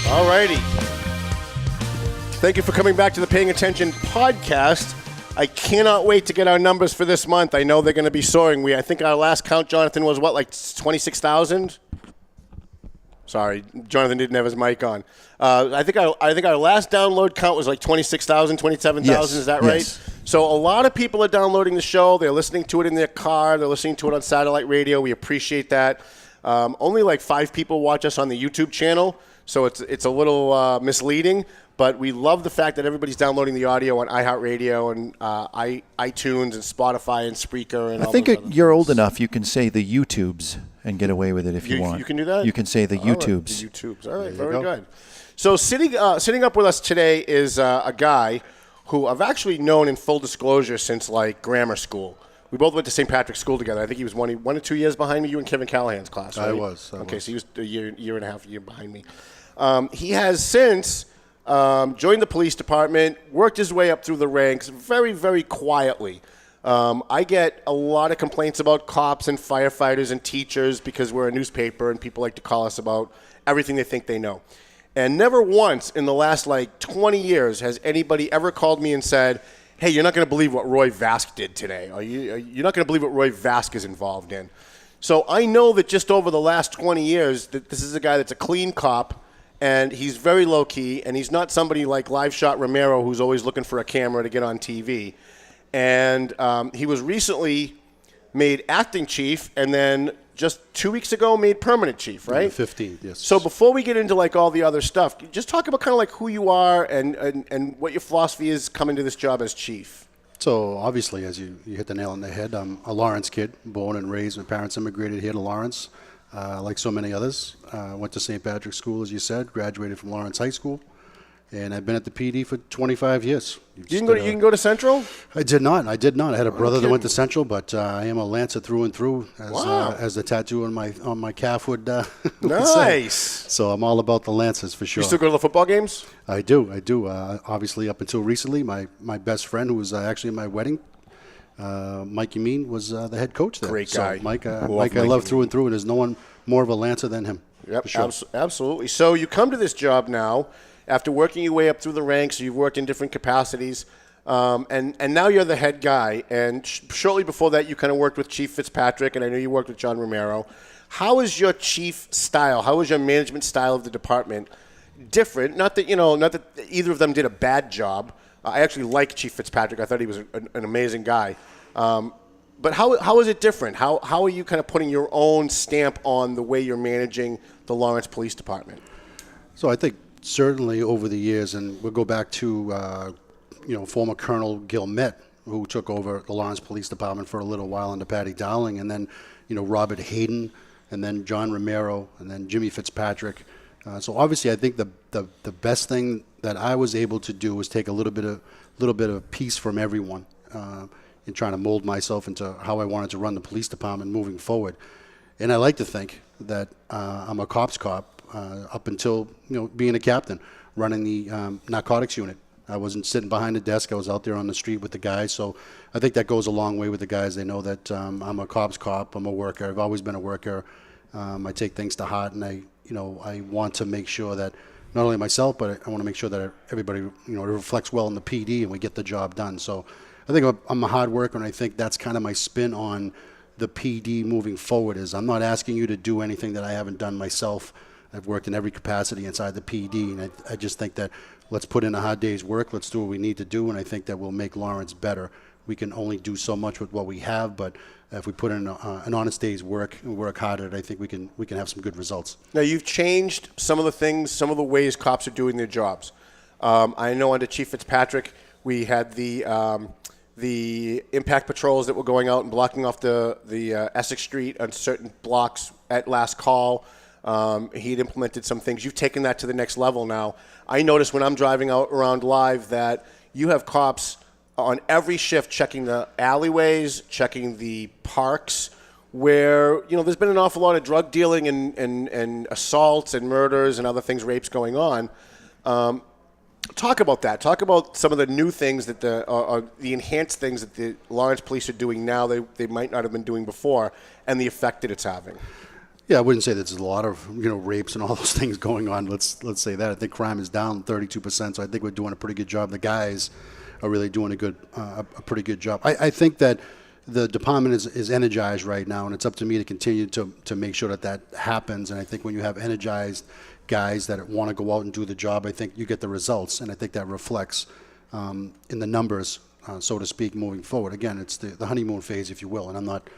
Alrighty. Thank you for coming back to the Paying Attention podcast. I cannot wait to get our numbers for this month. I know they're going to be soaring. I think our last count, Jonathan, was what, like 26,000? Sorry, Jonathan didn't have his mic on. I think our last download count was like 26,000, 27,000. Yes. Is that right? Yes. So a lot of people are downloading the show. They're listening to it in their car. They're listening to it on satellite radio. We appreciate that. Only like 5 people watch us on the YouTube channel, so it's a little misleading. But we love the fact that everybody's downloading the audio on iHeartRadio and iTunes and Spotify and Spreaker and all those other things. You're old enough. You can say the YouTubes and get away with it if you want. You can do that? You can say the YouTubes. The YouTubes. All right, very good. So sitting up with us today is a guy who I've actually known in full disclosure since like grammar school. We both went to St. Patrick's School together. I think he was 1 or 2 years behind me. You and Kevin Callahan's class, right? I was. So he was a year and a half behind me. He has since joined the police department, worked his way up through the ranks very, very quietly. I get a lot of complaints about cops and firefighters and teachers because we're a newspaper and people like to call us about everything they think they know. And never once in the last like 20 years has anybody ever called me and said, hey, you're not going to believe what Roy Vasque did today. You're not going to believe what Roy Vasque is involved in. So I know that just over the last 20 years that this is a guy that's a clean cop, and he's very low-key, and he's not somebody like Live Shot Romero who's always looking for a camera to get on TV. And he was recently made acting chief, and then just 2 weeks ago made permanent chief, right? The 15th, yes. So before we get into like all the other stuff, just talk about kind of like who you are and what your philosophy is coming to this job as chief. So obviously, as you hit the nail on the head, I'm a Lawrence kid, born and raised. My parents immigrated here to Lawrence, like so many others. Went to St. Patrick's School, as you said, graduated from Lawrence High School. And I've been at the PD for 25 years. You can go to Central? I did not. I had a brother that went to Central, but I am a Lancer through and through, as the tattoo on my calf would nice. Say. So I'm all about the Lancers for sure. You still go to the football games? I do. Obviously, up until recently, my best friend, who was actually at my wedding, Mike Yameen, was the head coach there. Great guy. So Mike I love through and through, and there's no one more of a Lancer than him. Yep, for sure. Absolutely. So you come to this job now after working your way up through the ranks. You've worked in different capacities, and now you're the head guy. And shortly before that, you kind of worked with Chief Fitzpatrick, and I know you worked with John Romero. How is your chief style? How is your management style of the department different? Not that either of them did a bad job. I actually like Chief Fitzpatrick. I thought he was an amazing guy. But how is it different? How are you kind of putting your own stamp on the way you're managing the Lawrence Police Department? So I think certainly over the years, and we'll go back to former Colonel Gilmet, who took over the Lawrence Police Department for a little while under Patty Dowling, and then Robert Hayden, and then John Romero, and then Jimmy Fitzpatrick. So obviously, I think the best thing that I was able to do was take a little bit of piece from everyone in trying to mold myself into how I wanted to run the police department moving forward. And I like to think that I'm a cop's cop up until being a captain, running the narcotics unit. I wasn't sitting behind a desk. I was out there on the street with the guys. So I think that goes a long way with the guys. They know that I'm a cop's cop. I'm a worker. I've always been a worker. I take things to heart, and I want to make sure that not only myself, but I want to make sure that everybody, it reflects well in the PD and we get the job done. So I think I'm a hard worker, and I think that's kind of my spin on the PD moving forward. Is I'm not asking you to do anything that I haven't done myself. I've worked in every capacity inside the PD, and I just think that let's put in a hard day's work. Let's do what we need to do, and I think that will make Lawrence better. We can only do so much with what we have, but if we put in an honest day's work and work hard at it, I think we can have some good results. Now, you've changed some of the things, some of the ways cops are doing their jobs. I know under Chief Fitzpatrick, we had the impact patrols that were going out and blocking off the Essex Street on certain blocks at last call. He'd implemented some things. You've taken that to the next level now. I notice when I'm driving out around live that you have cops on every shift checking the alleyways, checking the parks, where there's been an awful lot of drug dealing and assaults and murders and other things, rapes going on. Talk about that. Talk about some of the new things that the enhanced things that the Lawrence police are doing now they might not have been doing before, and the effect that it's having. Yeah, I wouldn't say there's a lot of rapes and all those things going on. Let's say that. I think crime is down 32%, so I think we're doing a pretty good job. The guys are really doing a pretty good job. I think that the department is energized right now, and it's up to me to continue to make sure that happens. And I think when you have energized guys that want to go out and do the job, I think you get the results, and I think that reflects in the numbers, so to speak, moving forward. Again, it's the honeymoon phase, if you will, and I'm not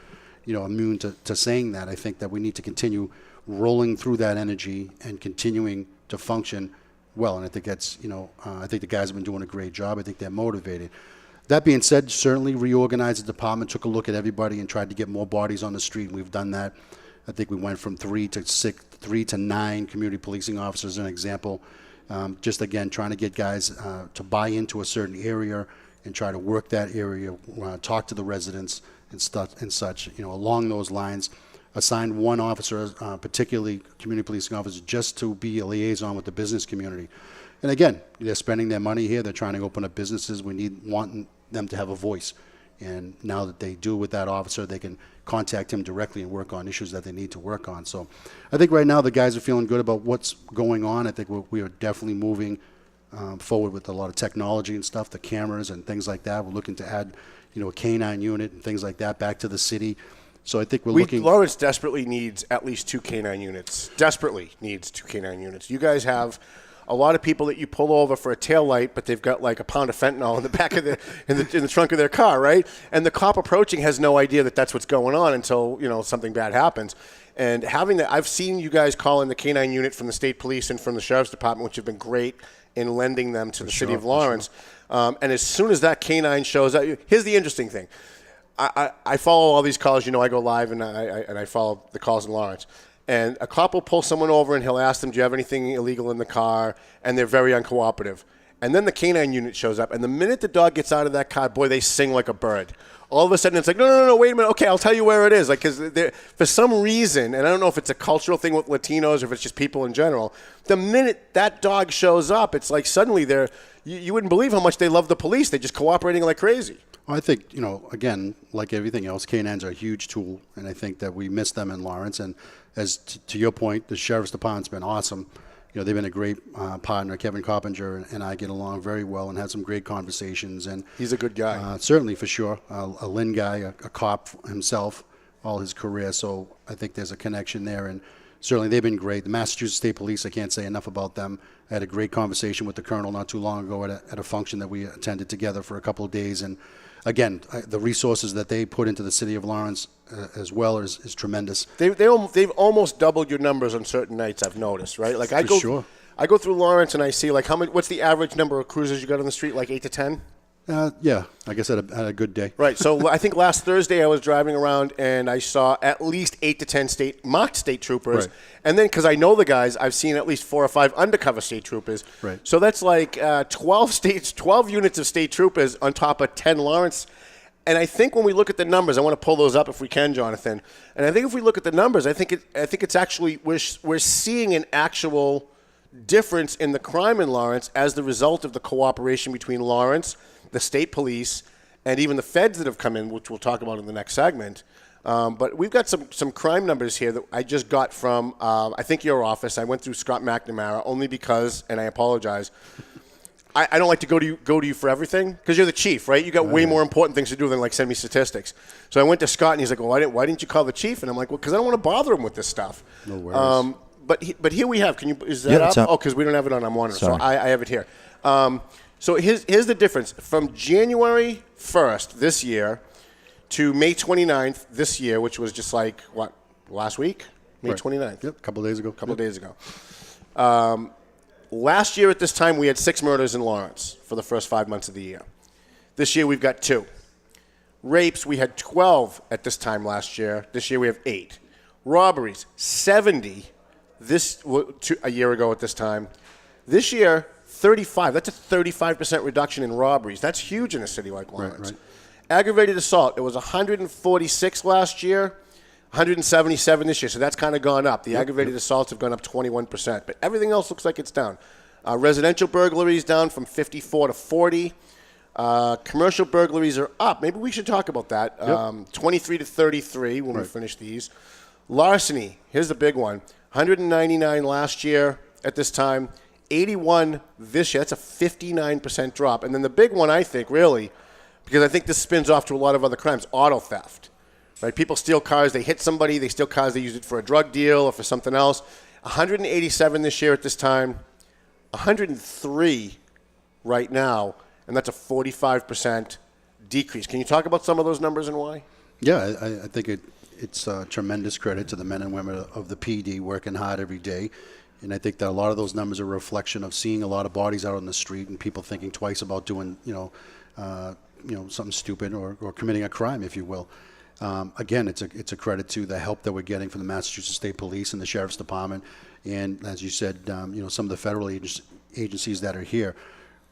immune to saying that. I think that we need to continue rolling through that energy and continuing to function well, and I think that's, I think the guys have been doing a great job. I think they're motivated. That being said, certainly reorganized the department, took a look at everybody and tried to get more bodies on the street, and we've done that. I think we went from 3 to 9 community policing officers, an example. Just, again, trying to get guys to buy into a certain area and try to work that area, talk to the residents and such, along those lines. Assigned one officer, particularly community policing officer, just to be a liaison with the business community. And again, they're spending their money here. They're trying to open up businesses. Want them to have a voice. And now that they do with that officer, they can contact him directly and work on issues that they need to work on. So I think right now the guys are feeling good about what's going on. I think we are definitely moving forward with a lot of technology and stuff, the cameras and things like that. We're looking to add, a K-9 unit and things like that back to the city. So I think we're looking. Lawrence desperately needs at least 2 K-9 units. Desperately needs 2 K-9 units. You guys have a lot of people that you pull over for a taillight, but they've got like a pound of fentanyl in the back of in the trunk of their car, right? And the cop approaching has no idea that that's what's going on until something bad happens. And having that, I've seen you guys call in the K-9 unit from the state police and from the sheriff's department, which have been great in lending them to the city of Lawrence. And as soon as that K-9 shows up, here's the interesting thing. I follow all these calls. I go live and I follow the calls in Lawrence. And a cop will pull someone over and he'll ask them, do you have anything illegal in the car? And they're very uncooperative. And then the K-9 unit shows up. And the minute the dog gets out of that car, boy, they sing like a bird. All of a sudden, it's like, no, wait a minute. Okay, I'll tell you where it is. Like, because for some reason, and I don't know if it's a cultural thing with Latinos or if it's just people in general, the minute that dog shows up, it's like suddenly you wouldn't believe how much they love the police. They're just cooperating like crazy. Well, I think, again, like everything else, K-9s are a huge tool, and I think that we miss them in Lawrence. And as to your point, the sheriff's department's been awesome. They've been a great partner. Kevin Coppinger and I get along very well and had some great conversations. And he's a good guy. Certainly, for sure. A Lynn guy, a cop himself, all his career. So I think there's a connection there. And certainly they've been great. The Massachusetts State Police, I can't say enough about them. I had a great conversation with the colonel not too long ago at a function that we attended together for a couple of days. And again, the resources that they put into the city of Lawrence as well is tremendous. They've almost doubled your numbers on certain nights, I've noticed, right? Like I go through Lawrence and I see like what's the average number of cruisers you got on the street? Like 8 to 10? Yeah, I guess at a good day. Right. So I think last Thursday I was driving around and I saw at least 8 to 10 marked state troopers. Right. And then because I know the guys, I've seen at least 4 or 5 undercover state troopers. Right. So that's like 12 units of state troopers on top of 10 Lawrence. And I think when we look at the numbers, I want to pull those up if we can, Jonathan. And I think if we look at the numbers, I think it's actually we're seeing an actual difference in the crime in Lawrence as the result of the cooperation between Lawrence, the state police, and even the feds that have come in, which we'll talk about in the next segment. But we've got some crime numbers here that I just got from, I think, your office. I went through Scott McNamara only because, and I apologize, I don't like to go to you for everything because you're the chief, right? You got way more important things to do than like send me statistics. So I went to Scott and he's like, well, why didn't you call the chief? And I'm like, well, because I don't want to bother him with this stuff. No worries. But here we have. Is that up? Oh, because we don't have it on our monitor. Sorry. So I have it here. So here's the difference. From January 1st this year to May 29th this year, which was just like, what, last week? May 29th. Yep, a couple days ago. Days ago. Last year at this time, we had 6 murders in Lawrence for the first 5 months of the year. This year, we've got 2. Rapes, we had 12 at this time last year. This year, we have 8. Robberies, 70 a year ago at this time. This year, 35. That's a 35% reduction in robberies. That's huge in a city like Lawrence. Right. Aggravated assault, it was 146 last year. 177 this year, so that's kind of gone up. The aggravated assaults have gone up 21%, but everything else looks like it's down. Residential burglaries down from 54 to 40. Commercial burglaries are up. Maybe we should talk about that. 23 to 33 when we finish these. Larceny, here's the big one. 199 last year at this time. 81 this year. That's a 59% drop. And then the big one, I think, really, because I think this spins off to a lot of other crimes, auto theft. Right? People steal cars. They hit somebody. They steal cars. They use it for a drug deal or for something else. 187 this year at this time. 103 right now. And that's a 45% decrease. Can you talk about some of those numbers and why? Yeah, I think it's a tremendous credit to the men and women of the PD working hard every day. And I think that a lot of those numbers are a reflection of seeing a lot of bodies out on the street and people thinking twice about doing, something stupid or committing a crime, if you will. Again, it's a credit to the help that we're getting from the Massachusetts State Police and the Sheriff's Department, and as you said, some of the federal agencies that are here.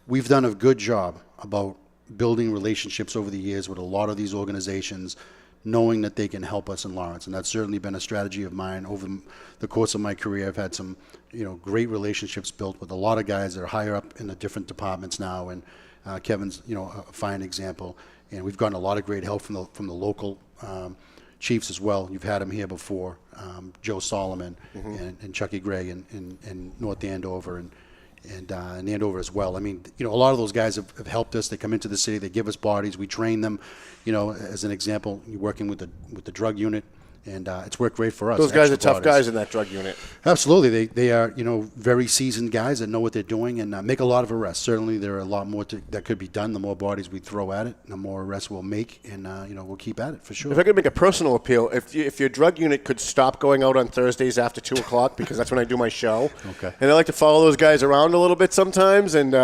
We've done a good job about building relationships over the years with a lot of these organizations, knowing that they can help us in Lawrence, and that's certainly been a strategy of mine over the course of my career. I've had some, great relationships built with a lot of guys that are higher up in the different departments now, and Kevin's, a fine example. And we've gotten a lot of great help from the local chiefs as well. You've had them here before, Joe Solomon and Chucky Gray in North Andover and Andover as well. I mean, a lot of those guys have helped us. They come into the city, they give us bodies, we train them. As an example, you're working with the drug unit, and it's worked great for us. Those guys are tough guys in that drug unit. Absolutely. They are, very seasoned guys that know what they're doing and make a lot of arrests. Certainly there are a lot more that could be done. The more bodies we throw at it, the more arrests we'll make, and, we'll keep at it for sure. If I could make a personal appeal, if your drug unit could stop going out on Thursdays after 2 o'clock, because that's when I do my show. Okay. And I like to follow those guys around a little bit sometimes, and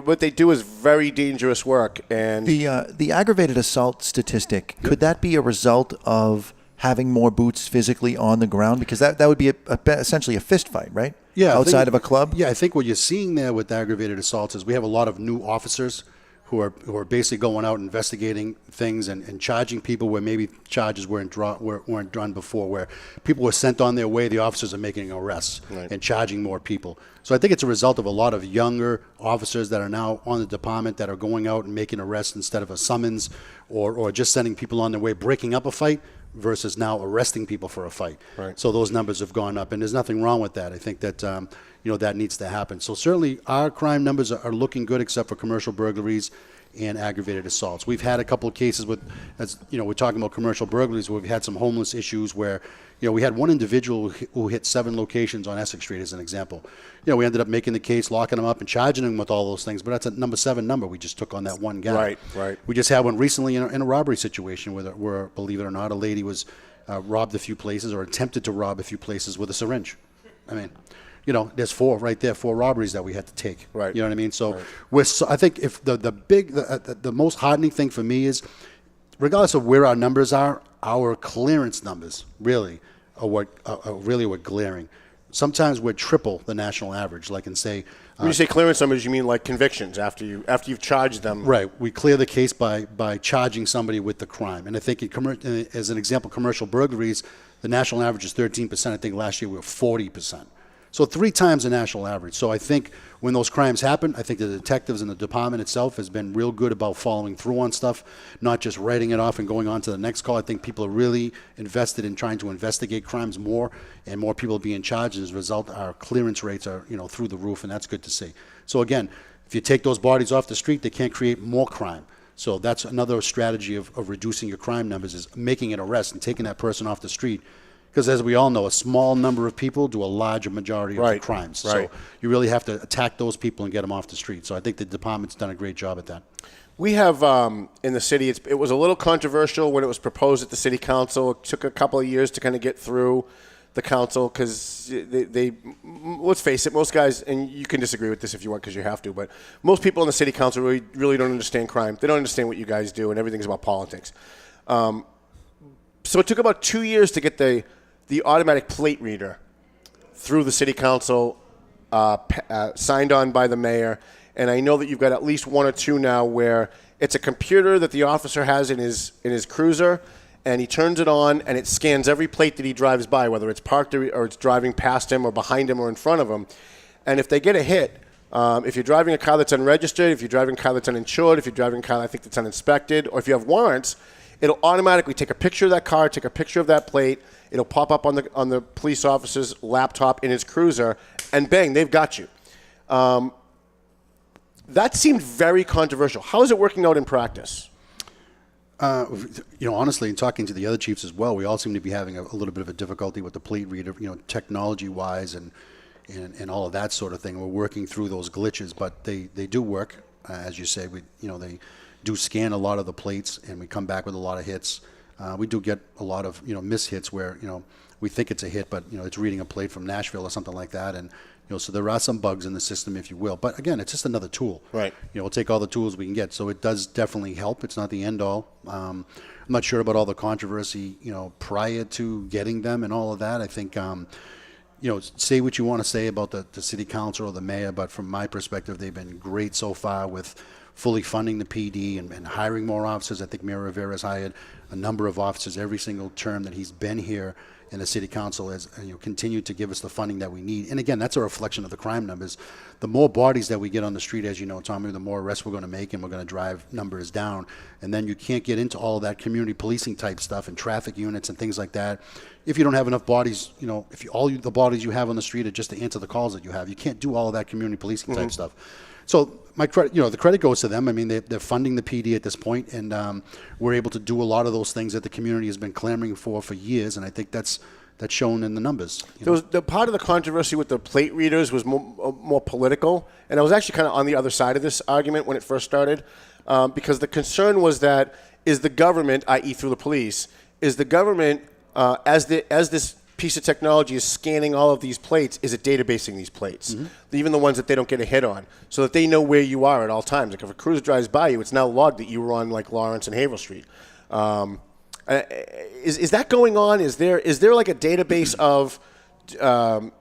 what they do is very dangerous work. And the aggravated assault statistic, could that be a result of having more boots physically on the ground? Because that would be essentially a fist fight, right? Yeah. Outside of a club? Yeah, I think what you're seeing there with aggravated assaults is we have a lot of new officers who are basically going out investigating things and charging people where maybe charges weren't done before, where people were sent on their way, the officers are making arrests and charging more people. So I think it's a result of a lot of younger officers that are now on the department that are going out and making arrests instead of a summons or just sending people on their way, breaking up a fight, versus now arresting people for a fight. Right. So those numbers have gone up, and there's nothing wrong with that. I think that that needs to happen. So certainly our crime numbers are looking good, except for commercial burglaries and aggravated assaults. We've had a couple of cases we're talking about commercial burglaries, where we've had some homeless issues where, we had one individual who hit 7 locations on Essex Street as an example. We ended up making the case, locking him up and charging him with all those things, but that's a number 7 number we just took on that one guy. Right. We just had one recently in a robbery situation where, believe it or not, a lady was robbed a few places or attempted to rob a few places with a syringe. I mean, there's 4 right there, 4 robberies that we had to take. Right. You know what I mean? So I think if the most heartening thing for me is, regardless of where our numbers are, our clearance numbers really are what glaring. Sometimes we're triple the national average. Like, and say, when you say clearance numbers, you mean like convictions after you've charged them. Right. We clear the case by charging somebody with the crime. And I think as an example, commercial burglaries, the national average is 13%. I think last year we were 40%. So 3 times the national average. So I think when those crimes happen, I think the detectives and the department itself has been real good about following through on stuff, not just writing it off and going on to the next call. I think people are really invested in trying to investigate crimes more, and more people being charged. As a result, our clearance rates are through the roof, and that's good to see. So again, if you take those bodies off the street, they can't create more crime. So that's another strategy of reducing your crime numbers, is making an arrest and taking that person off the street. Because as we all know, a small number of people do a larger majority of the crimes. Right. So you really have to attack those people and get them off the street. So I think the department's done a great job at that. We have in the city, it was a little controversial when it was proposed at the city council. It took a couple of years to kind of get through the council because they let's face it, most guys, and you can disagree with this if you want because you have to, but most people in the city council really don't understand crime. They don't understand what you guys do, and everything's about politics. So it took about 2 years to get the automatic plate reader through the city council, signed on by the mayor. And I know that you've got at least 1 or 2 now where it's a computer that the officer has in his cruiser, and he turns it on, and it scans every plate that he drives by, whether it's parked or it's driving past him or behind him or in front of him. And if they get a hit, if you're driving a car that's unregistered, if you're driving a car that's uninsured, if you're driving a car I think that's uninspected, or if you have warrants, it'll automatically take a picture of that car, take a picture of that plate. It'll pop up on the police officer's laptop in his cruiser, and bang, they've got you. That seemed very controversial. How is it working out in practice? Honestly, in talking to the other chiefs as well, we all seem to be having a little bit of a difficulty with the plate reader, technology-wise and all of that sort of thing. We're working through those glitches, but they do work, as you say. They do scan a lot of the plates, and we come back with a lot of hits. We do get a lot of mishits where we think it's a hit, but it's reading a plate from Nashville or something like that, and so there are some bugs in the system, if you will. But again, it's just another tool. Right. We'll take all the tools we can get. So it does definitely help. It's not the end all. I'm not sure about all the controversy, prior to getting them and all of that. I think, say what you want to say about the city council or the mayor, but from my perspective, they've been great so far with fully funding the PD and hiring more officers. I think Mayor Rivera has hired a number of officers every single term that he's been here. And the city council has continued to give us the funding that we need. And again, that's a reflection of the crime numbers. The more bodies that we get on the street, as you know, Tommy, the more arrests we're going to make, and we're going to drive numbers down. And then you can't get into all that community policing type stuff and traffic units and things like that if you don't have enough bodies. If the bodies you have on the street are just to answer the calls that you have, you can't do all of that community policing type stuff. So my credit, the credit goes to them. I mean, they're funding the PD at this point, and we're able to do a lot of those things that the community has been clamoring for years, and I think that's shown in the numbers. The part of the controversy with the plate readers was more political, and I was actually kind of on the other side of this argument when it first started, because the concern was that is the government, i.e. through the police, is the government, as this piece of technology is scanning all of these plates, is it databasing these plates, even the ones that they don't get a hit on, so that they know where you are at all times. Like if a cruiser drives by you, it's now logged that you were on like Lawrence and Haverhill Street. Is that going on? Is there like a database of the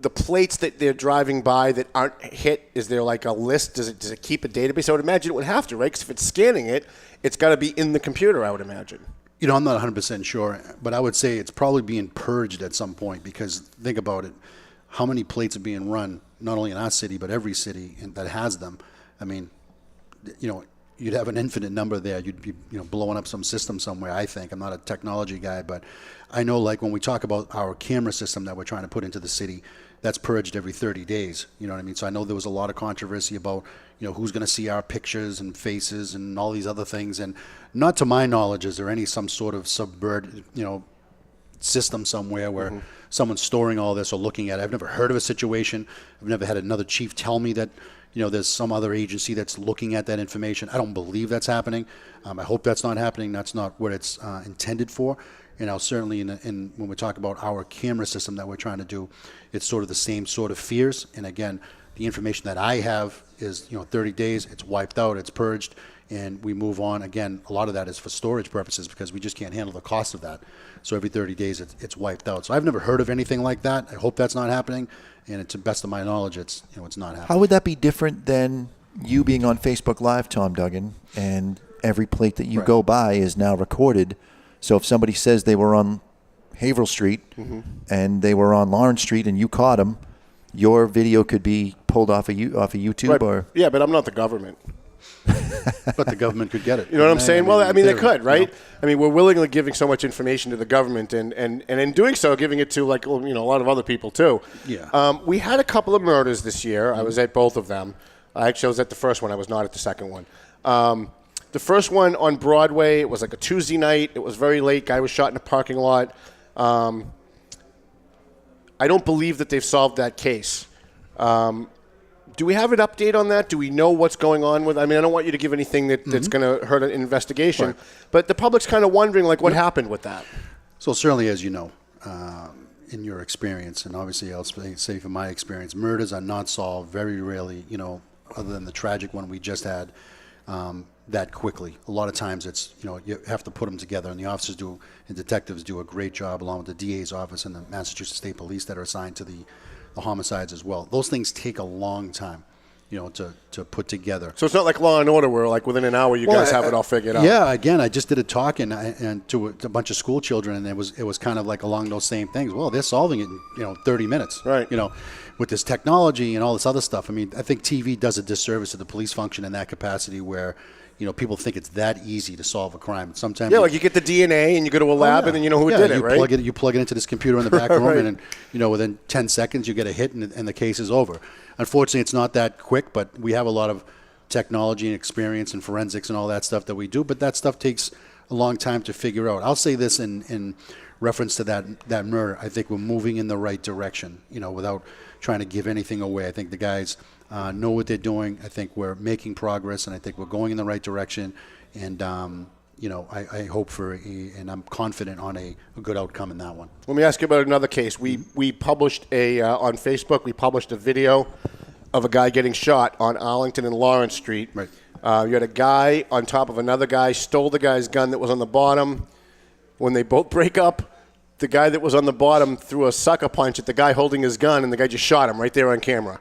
plates that they're driving by that aren't hit? Is there like a list? Does it keep a database? I would imagine it would have to, right? Because if it's scanning it, it's got to be in the computer, I would imagine. I'm not 100% sure, but I would say it's probably being purged at some point, because think about it. How many plates are being run, not only in our city, but every city that has them? I mean, you'd have an infinite number there. You'd be, blowing up some system somewhere, I think. I'm not a technology guy, but I know, like, when we talk about our camera system that we're trying to put into the city, that's purged every 30 days. You know what I mean? So I know there was a lot of controversy about, who's going to see our pictures and faces and all these other things. And not to my knowledge is there any some sort of subvert, system somewhere where someone's storing all this or looking at it. I've never heard of a situation. I've never had another chief tell me that there's some other agency that's looking at that information. I don't believe that's happening. I hope that's not happening. That's not what it's intended for. Certainly in when we talk about our camera system that we're trying to do, it's sort of the same sort of fears. And again, the information that I have is, 30 days, it's wiped out, it's purged, and we move on. Again, a lot of that is for storage purposes because we just can't handle the cost of that. So every 30 days, it's wiped out. So I've never heard of anything like that. I hope that's not happening. And to the best of my knowledge, it's not happening. How would that be different than you being on Facebook Live, Tom Duggan, and every plate that you go by is now recorded? So if somebody says they were on Haverhill Street and they were on Lawrence Street and you caught them, your video could be pulled off of YouTube, right. or but I'm not the government. But the government could get it. You know what I'm saying? Well, I mean, they could, right? You know? I mean, we're willingly giving so much information to the government, and in doing so, giving it to a lot of other people too. Yeah. We had a couple of murders this year. I was at both of them. Actually, I was at the first one. I was not at the second one. The first one on Broadway, it was like a Tuesday night. It was very late. Guy was shot in a parking lot. I don't believe that they've solved that case. Do we have an update on that? Do we know what's going on with? I mean, I don't want you to give anything that's going to hurt an investigation, but the public's kind of wondering, like, what happened with that? So certainly, as you know, in your experience, and obviously I'll say from my experience, murders are not solved very rarely, other than the tragic one we just had, that quickly. A lot of times it's, you have to put them together, and the officers and detectives do a great job, along with the DA's office and the Massachusetts State Police that are assigned to the homicides as well. Those things take a long time, to put together. So it's not like Law and Order where, like, within an hour you guys have it all figured out. Yeah, again, I just did a talk and to a bunch of school children, and it was kind of like along those same things. Well, they're solving it in 30 minutes. Right. with this technology and all this other stuff, I mean, I think TV does a disservice to the police function in that capacity where, people think it's that easy to solve a crime. Sometimes like you get the DNA and you go to a lab and then you know who did it, right? You plug it into this computer in the back room Right. and within 10 seconds you get a hit and the case is over. Unfortunately, it's not that quick, but we have a lot of technology and experience and forensics and all that stuff that we do, but that stuff takes a long time to figure out. I'll say this in reference to that murder. I think we're moving in the right direction, without trying to give anything away. I think the guys know what they're doing. I think we're making progress, and I think we're going in the right direction. And, I hope and I'm confident on a good outcome in that one. Let me ask you about another case. We published on Facebook, we published a video of a guy getting shot on Arlington and Lawrence Street. Right. You had a guy on top of another guy, stole the guy's gun that was on the bottom. When they both break up, the guy that was on the bottom threw a sucker punch at the guy holding his gun, and the guy just shot him right there on camera.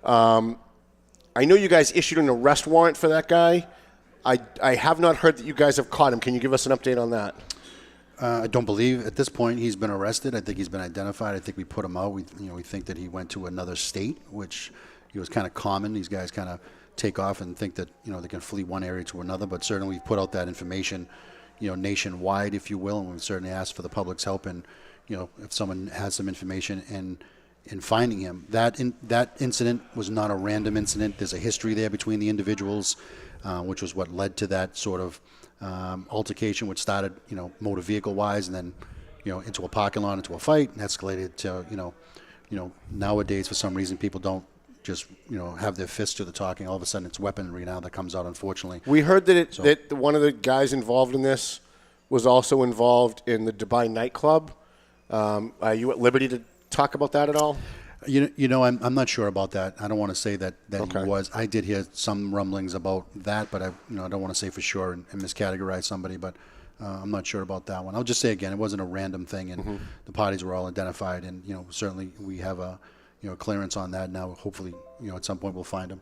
I know you guys issued an arrest warrant for that guy. I have not heard that you guys have caught him. Can you give us an update on that? I don't believe at this point he's been arrested. I think he's been identified. I think we put him out. We think that he went to another state, which was kind of common. These guys kind of take off and think that they can flee one area to another. But certainly we've put out that information, nationwide, if you will, and we've certainly asked for the public's help. And if someone has some information in finding him, that incident was not a random incident. There's a history there between the individuals, which was what led to that sort of altercation, which started motor vehicle wise, and then into a parking lot, into a fight, and escalated to nowadays for some reason people don't just have their fists to the talking. All of a sudden it's weaponry now that comes out, unfortunately. We heard that that one of the guys involved in this was also involved in the Dubai nightclub. Are you at liberty to talk about that at all? I'm not sure about that. I don't want to say that Okay. he was. I did hear some rumblings about that, but I don't want to say for sure and miscategorize somebody. But I'm not sure about that one. I'll just say again, it wasn't a random thing, and the parties were all identified, and certainly we have a clearance on that now. Hopefully, at some point we'll find him.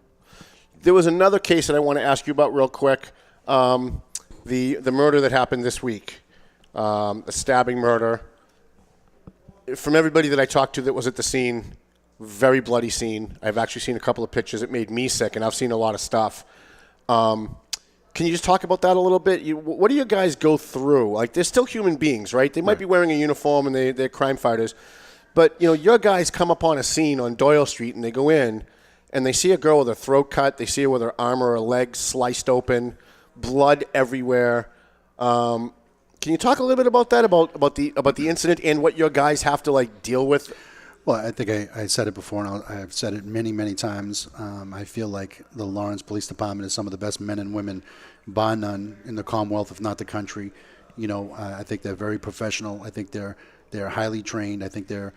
There was another case that I want to ask you about real quick. The murder that happened this week, a stabbing murder. From everybody that I talked to that was at the scene, very bloody scene. I've actually seen a couple of pictures. It made me sick, and I've seen a lot of stuff. Can you just talk about that a little bit? What do you guys go through? Like, they're still human beings, right? They might be wearing a uniform and they're crime fighters. But, your guys come upon a scene on Doyle Street, and they go in, and they see a girl with her throat cut. They see her with her arm or her leg sliced open, blood everywhere. Can you talk a little bit about that, about the incident and what your guys have to deal with? Well, I think I said it before, and I've said it many, many times. I feel like the Lawrence Police Department is some of the best men and women, bar none, in the Commonwealth, if not the country. I think they're very professional. I think they're highly trained. I think they're,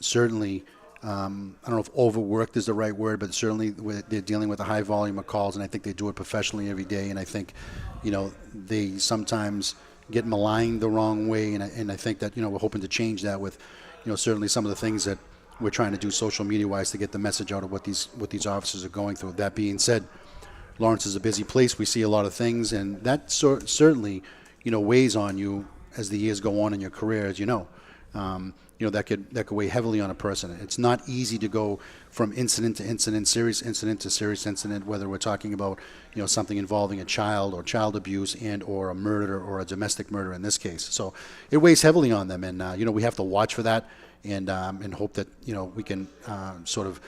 certainly, I don't know if overworked is the right word, but certainly they're dealing with a high volume of calls, and I think they do it professionally every day. And I think, they sometimes get maligned the wrong way, and I think that, we're hoping to change that with, certainly some of the things that we're trying to do social media-wise to get the message out of what these officers are going through. That being said, Lawrence is a busy place. We see a lot of things, and that certainly, weighs on you as the years go on in your career, as you know. That could weigh heavily on a person. It's not easy to go from incident to incident, serious incident to serious incident, whether we're talking about, something involving a child or child abuse and or a murder or a domestic murder in this case. So it weighs heavily on them, and we have to watch for that and hope that we can sort of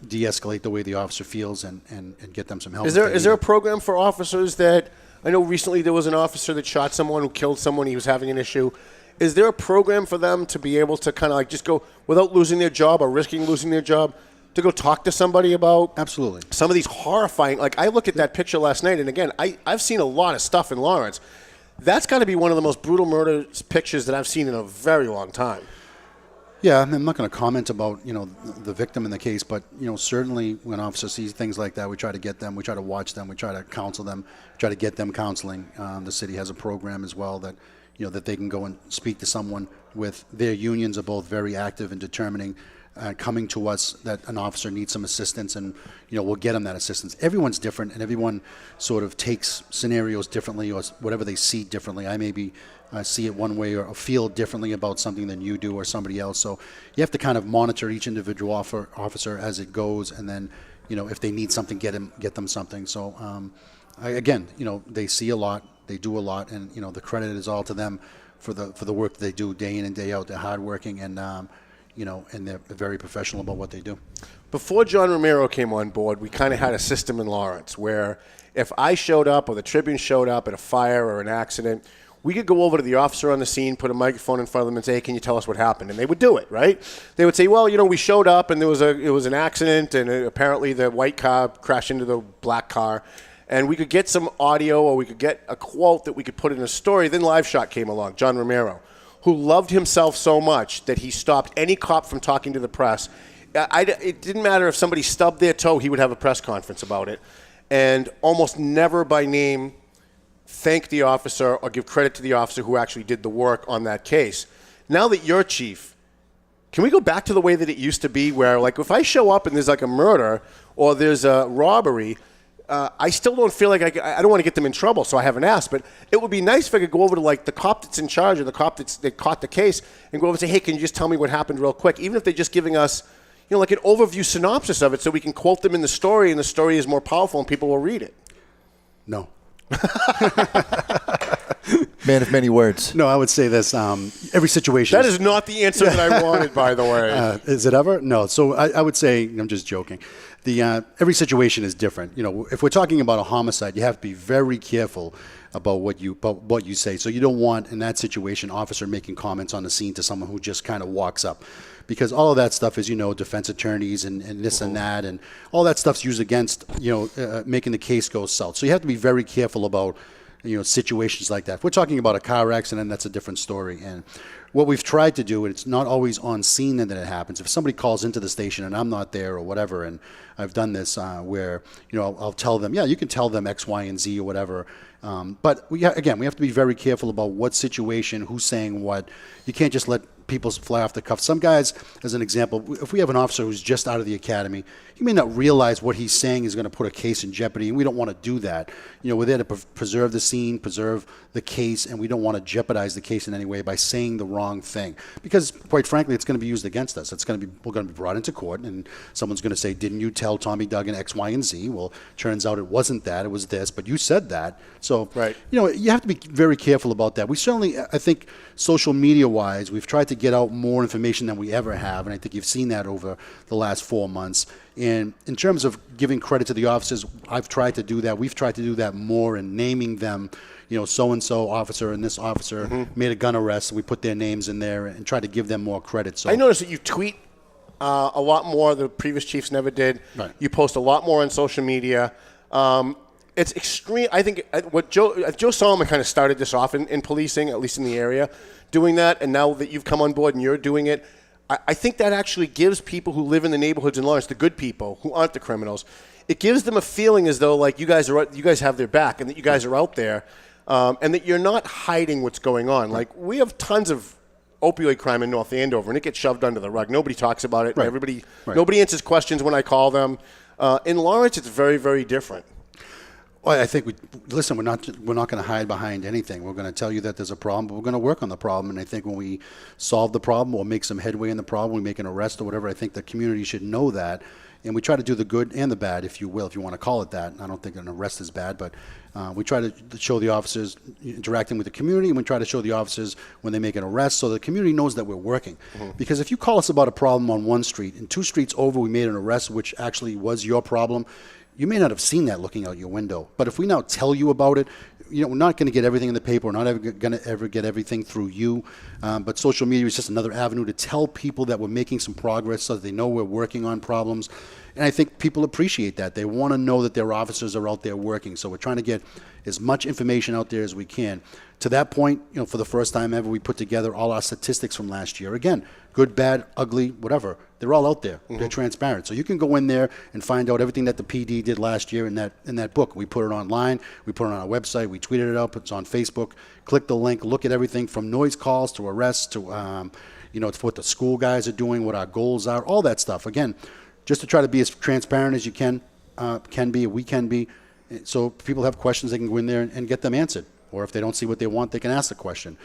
de-escalate the way the officer feels and get them some help. Is there a program for officers that, I know recently there was an officer that shot someone, who killed someone, he was having an issue. Is there a program for them to be able to kind of just go, without losing their job or risking losing their job, to go talk to somebody about Absolutely. some of these horrifying, I look at that picture last night, and again, I've seen a lot of stuff in Lawrence. That's got to be one of the most brutal murder pictures that I've seen in a very long time. Yeah, I'm not going to comment about, the victim in the case, but, certainly when officers see things like that, we try to get them, we try to watch them, we try to counsel them, try to get them counseling. The city has a program as well that, that they can go and speak to someone with. Their unions are both very active in determining coming to us that an officer needs some assistance, and we'll get them that assistance. Everyone's different, and everyone sort of takes scenarios differently, or whatever they see differently. I maybe see it one way or feel differently about something than you do or somebody else. So you have to kind of monitor each individual officer as it goes, and then if they need something, get them something. So again, they see a lot, they do a lot, and the credit is all to them for the work that they do day in and day out. They're hardworking, and and they're very professional about what they do. Before John Romero came on board, we kind of had a system in Lawrence where if I showed up or the Tribune showed up at a fire or an accident, we could go over to the officer on the scene, put a microphone in front of them and say, hey, can you tell us what happened? And they would do it, right? They would say, well, we showed up and it was an accident, and apparently the white car crashed into the black car. And we could get some audio, or we could get a quote that we could put in a story. Then Live Shot came along, John Romero, who loved himself so much that he stopped any cop from talking to the press. It didn't matter if somebody stubbed their toe, he would have a press conference about it. And almost never by name thank the officer or give credit to the officer who actually did the work on that case. Now that you're chief, can we go back to the way that it used to be where, like, if I show up and there's like a murder or there's a robbery, I still don't feel like I don't want to get them in trouble, so I haven't asked. But it would be nice if I could go over to like the cop that's in charge or the cop that caught the case and go over and say, hey, can you just tell me what happened real quick? Even if they're just giving us, like an overview synopsis of it so we can quote them in the story, and the story is more powerful and people will read it. No. Man of many words. No, I would say this. Every situation. That is not the answer that I wanted, by the way. Is it ever? No. So I would say, I'm just joking. Every situation is different. If we're talking about a homicide, you have to be very careful about what you say. So you don't want, in that situation, officer making comments on the scene to someone who just kind of walks up. Because all of that stuff is, defense attorneys and this and that, and all that stuff's used against, making the case go south. So you have to be very careful about, situations like that. If we're talking about a car accident, that's a different story. And what we've tried to do, and it's not always on scene that it happens. If somebody calls into the station and I'm not there or whatever, and I've done this where, I'll tell them, yeah, you can tell them X, Y, and Z or whatever. But we have to be very careful about what situation, who's saying what. You can't just let people fly off the cuff. Some guys, as an example, if we have an officer who's just out of the academy, he may not realize what he's saying is going to put a case in jeopardy, and we don't want to do that. We're there to preserve the scene, preserve the case, and we don't want to jeopardize the case in any way by saying the wrong thing. Because, quite frankly, it's going to be used against us. We're going to be brought into court, and someone's going to say, didn't you tell Tommy Duggan X, Y, and Z? Well, turns out it wasn't that, it was this, but you said that. So, right. You have to be very careful about that. We certainly, I think, social media-wise, we've tried to get out more information than we ever have, and I think you've seen that over the last 4 months. And in terms of giving credit to the officers, I've tried to do that. We've tried to do that more in naming them, so-and-so officer and this officer made a gun arrest, and we put their names in there and try to give them more credit. So I noticed that you tweet a lot more. The previous chiefs never did. Right. You post a lot more on social media. It's extreme. I think what Joe Solomon kind of started this off in policing, at least in the area, doing that. And now that you've come on board and you're doing it, I think that actually gives people who live in the neighborhoods in Lawrence, the good people who aren't the criminals, it gives them a feeling as though like you guys have their back, and that you guys are out there, and that you're not hiding what's going on. Like, we have tons of opioid crime in North Andover, and it gets shoved under the rug. Nobody talks about it. Right. Nobody answers questions when I call them. In Lawrence, it's very, very different. Well, I think we're not going to hide behind anything. We're going to tell you that there's a problem, but we're going to work on the problem. And I think when we solve the problem or make some headway in the problem, we make an arrest or whatever, I think the community should know that. And we try to do the good and the bad, if you will, if you want to call it that. I don't think an arrest is bad, but we try to show the officers interacting with the community, and we try to show the officers when they make an arrest so the community knows that we're working. Because if you call us about a problem on one street, and 2 streets over we made an arrest which actually was your problem, you may not have seen that looking out your window. But if we now tell you about it, we're not going to get everything in the paper. We're not going to ever get everything through you. But social media is just another avenue to tell people that we're making some progress so that they know we're working on problems. And I think people appreciate that. They want to know that their officers are out there working. So we're trying to get as much information out there as we can. To that point, for the first time ever, we put together all our statistics from last year. Again, good, bad, ugly, whatever. They're all out there. They're transparent. So you can go in there and find out everything that the PD did last year in that book. We put it online. We put it on our website. We tweeted it up. It's on Facebook. Click the link. Look at everything from noise calls to arrests to It's what the school guys are doing, what our goals are, all that stuff. Again, just to try to be as transparent as you can be, so if people have questions, they can go in there and get them answered. Or if they don't see what they want, they can ask the question.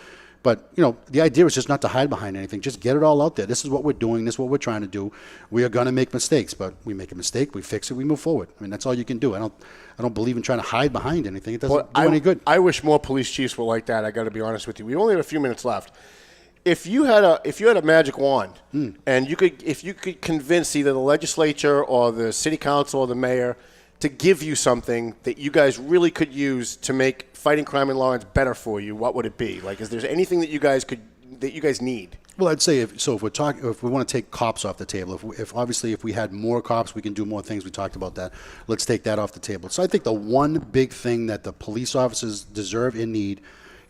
But, the idea is just not to hide behind anything. Just get it all out there. This is what we're doing. This is what we're trying to do. We are going to make mistakes, but we make a mistake, we fix it, we move forward. I mean, that's all you can do. I don't believe in trying to hide behind anything. It doesn't do any good. I wish more police chiefs were like that. I got to be honest with you. We only have a few minutes left. If you had a magic wand, and if you could convince either the legislature or the city council or the mayor to give you something that you guys really could use to make fighting crime in Lawrence better for you, what would it be? Like, is there anything that you guys need? Well, I'd say if we want to take cops off the table, if we had more cops, we can do more things. We talked about that. Let's take that off the table. So I think the one big thing that the police officers deserve and need,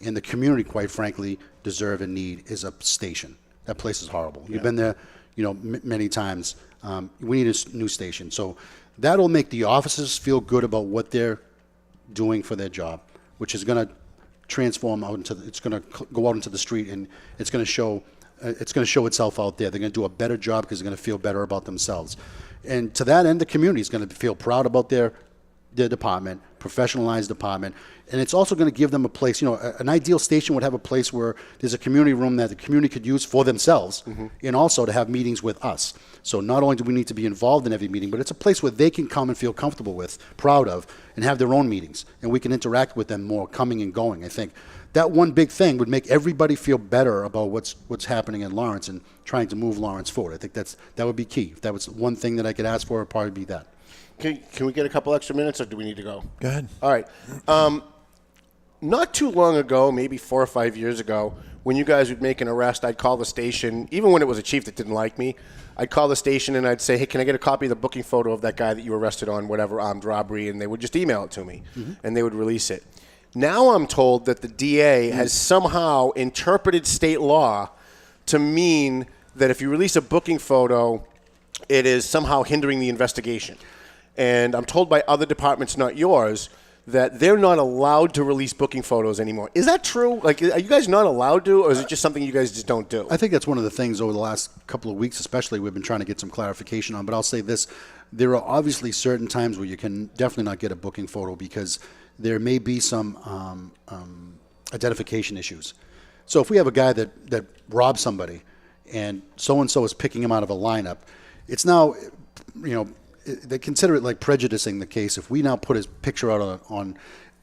and the community, quite frankly, deserve and need, is a station. That place is horrible. You've been there, many times. We need a new station. So that'll make the officers feel good about what they're doing for their job, which is going to transform out into. It's going to go out into the street, and it's going to show. It's going to show itself out there. They're going to do a better job because they're going to feel better about themselves, and to that end, the community is going to feel proud about their department, professionalized department, and it's also going to give them a place. An ideal station would have a place where there's a community room that the community could use for themselves, and also to have meetings with us. So not only do we need to be involved in every meeting, but it's a place where they can come and feel comfortable with, proud of, and have their own meetings, and we can interact with them more, coming and going. I think that one big thing would make everybody feel better about what's happening in Lawrence and trying to move Lawrence forward. I think that would be key. If that was one thing that I could ask for, it'd probably be that. Can we get a couple extra minutes, or do we need to go? Go ahead. All right. Not too long ago, maybe 4 or 5 years ago, when you guys would make an arrest, I'd call the station, even when it was a chief that didn't like me, I'd call the station and I'd say, hey, can I get a copy of the booking photo of that guy that you arrested on whatever armed robbery? And they would just email it to me, and they would release it. Now I'm told that the DA has somehow interpreted state law to mean that if you release a booking photo, it is somehow hindering the investigation. And I'm told by other departments, not yours, that they're not allowed to release booking photos anymore. Is that true? Like, are you guys not allowed to, or is it just something you guys just don't do? I think that's one of the things over the last couple of weeks, especially, we've been trying to get some clarification on. But I'll say this. There are obviously certain times where you can definitely not get a booking photo because there may be some identification issues. So if we have a guy that robbed somebody and so-and-so is picking him out of a lineup, it's now, they consider it like prejudicing the case. If we now put his picture out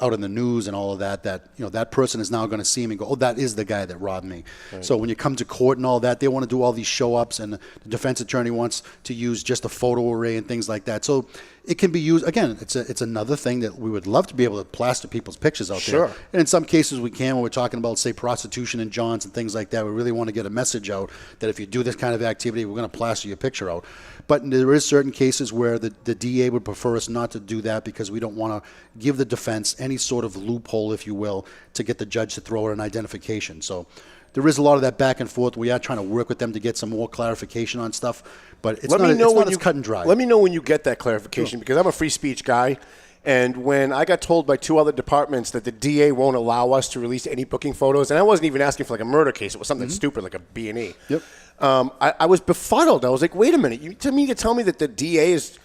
out in the news and all of that, that person is now going to see him and go, oh, that is the guy that robbed me. Right. So when you come to court and all that, they want to do all these show-ups, and the defense attorney wants to use just a photo array and things like that. So it can be used, again, it's another thing that we would love to be able to plaster people's pictures out there. And in some cases we can, when we're talking about, say, prostitution in Johns and things like that. We really want to get a message out that if you do this kind of activity, we're going to plaster your picture out. But there is certain cases where the DA would prefer us not to do that because we don't want to give the defense any sort of loophole, if you will, to get the judge to throw out an identification. So there is a lot of that back and forth. We are trying to work with them to get some more clarification on stuff, but it's not as cut and dry. Let me know when you get that clarification, because I'm a free speech guy, and when I got told by 2 other departments that the DA won't allow us to release any booking photos, and I wasn't even asking for like a murder case, it was something stupid like a B&E. Yep. I was befuddled. I was like, wait a minute, you tell me that the DA is,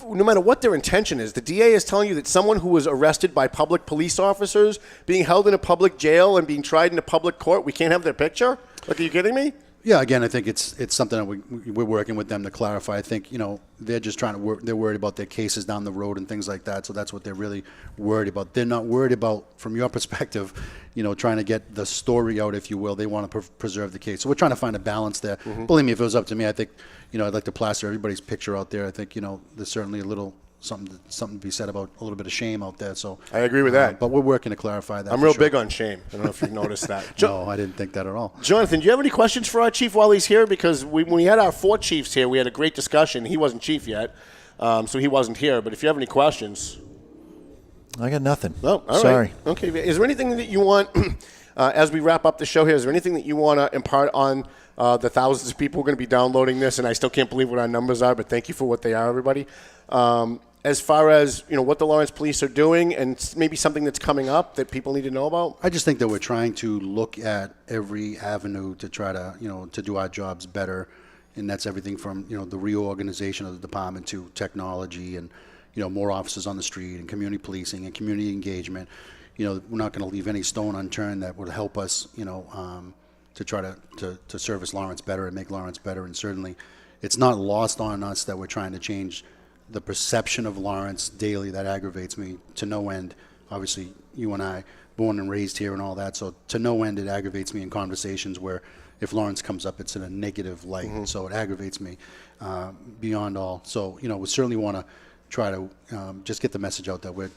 no matter what their intention is, the DA is telling you that someone who was arrested by public police officers, being held in a public jail and being tried in a public court, we can't have their picture? Like, are you kidding me? Yeah, again, I think it's something that we're working with them to clarify. I think, they're just trying to work. They're worried about their cases down the road and things like that. So that's what they're really worried about. They're not worried about, from your perspective, trying to get the story out, if you will. They want to preserve the case. So we're trying to find a balance there. Believe me, if it was up to me, I think, I'd like to plaster everybody's picture out there. I think, there's certainly a little something to be said about a little bit of shame out there. So I agree with that. But we're working to clarify that. I'm real big on shame. I don't know if you've noticed that. No, I didn't think that at all. Jonathan, do you have any questions for our chief while he's here? Because when we had our 4 chiefs here, we had a great discussion. He wasn't chief yet, so he wasn't here. But if you have any questions. I got nothing. Oh, all Sorry. Right. Okay. Is there anything that you want, as we wrap up the show here, is there anything that you want to impart on the thousands of people who are going to be downloading this? And I still can't believe what our numbers are, but thank you for what they are, everybody. as far as, what the Lawrence police are doing and maybe something that's coming up that people need to know about? I just think that we're trying to look at every avenue to try to, to do our jobs better. And that's everything from, the reorganization of the department to technology and, more officers on the street and community policing and community engagement. We're not going to leave any stone unturned that would help us, to try to service Lawrence better and make Lawrence better. And certainly it's not lost on us that we're trying to change the perception of Lawrence daily. That aggravates me to no end. Obviously, you and I, born and raised here and all that, so to no end it aggravates me in conversations where if Lawrence comes up, it's in a negative light. So it aggravates me beyond all. So, we certainly want to try to just get the message out that we're,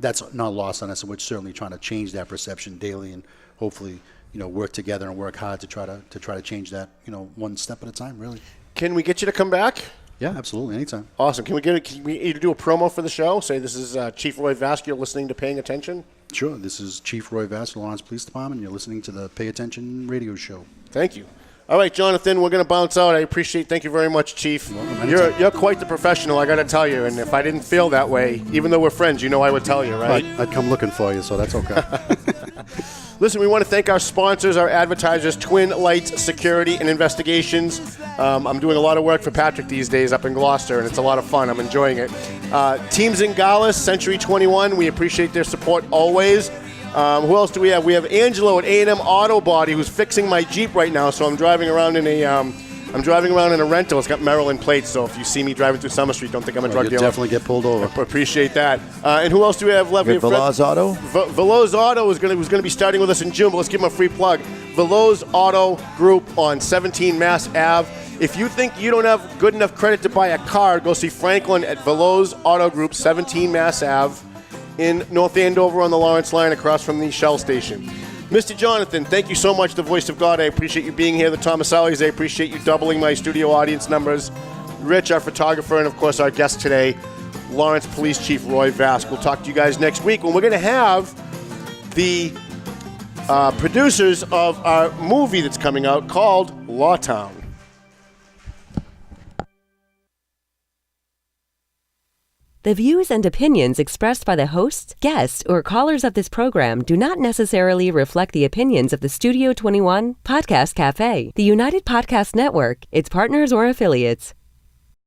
that's not lost on us, and we're certainly trying to change that perception daily and hopefully, work together and work hard to try to change that, one step at a time, really. Can we get you to come back? Yeah, absolutely. Anytime. Awesome. Can we either do a promo for the show? Say this is Chief Roy Vasque. You're listening to Paying Attention. Sure. This is Chief Roy Vasque, Lawrence Police Department. You're listening to the Pay Attention radio show. Thank you. All right, Jonathan, we're going to bounce out. Thank you very much, Chief. You're quite the professional, I got to tell you. And if I didn't feel that way, even though we're friends, I would tell you, right? I'd come looking for you, so that's okay. Listen, we want to thank our sponsors, our advertisers, Twin Lights Security and Investigations. I'm doing a lot of work for Patrick these days up in Gloucester, and it's a lot of fun. I'm enjoying it. Team Zingalis, Century 21, we appreciate their support always. Who else do we have? We have Angelo at A&M Auto Body, who's fixing my Jeep right now, so I'm driving around in a rental. It's got Maryland plates, so if you see me driving through Summer Street, don't think I'm a drug dealer. You'll definitely get pulled over. Appreciate that. And who else do we have left? Veloz Auto? Veloz Auto was going to be starting with us in June, but let's give him a free plug. Veloz Auto Group on 17 Mass Ave. If you think you don't have good enough credit to buy a car, go see Franklin at Veloz Auto Group, 17 Mass Ave in North Andover on the Lawrence line across from the Shell station. Mr. Jonathan, thank you so much, the voice of God. I appreciate you being here. The Thomasellis, I appreciate you doubling my studio audience numbers. Rich, our photographer, and of course our guest today, Lawrence Police Chief Roy Vasque. We'll talk to you guys next week when we're going to have the producers of our movie that's coming out called Lawtown. The views and opinions expressed by the hosts, guests, or callers of this program do not necessarily reflect the opinions of the Studio 21 Podcast Cafe, the United Podcast Network, its partners, or affiliates.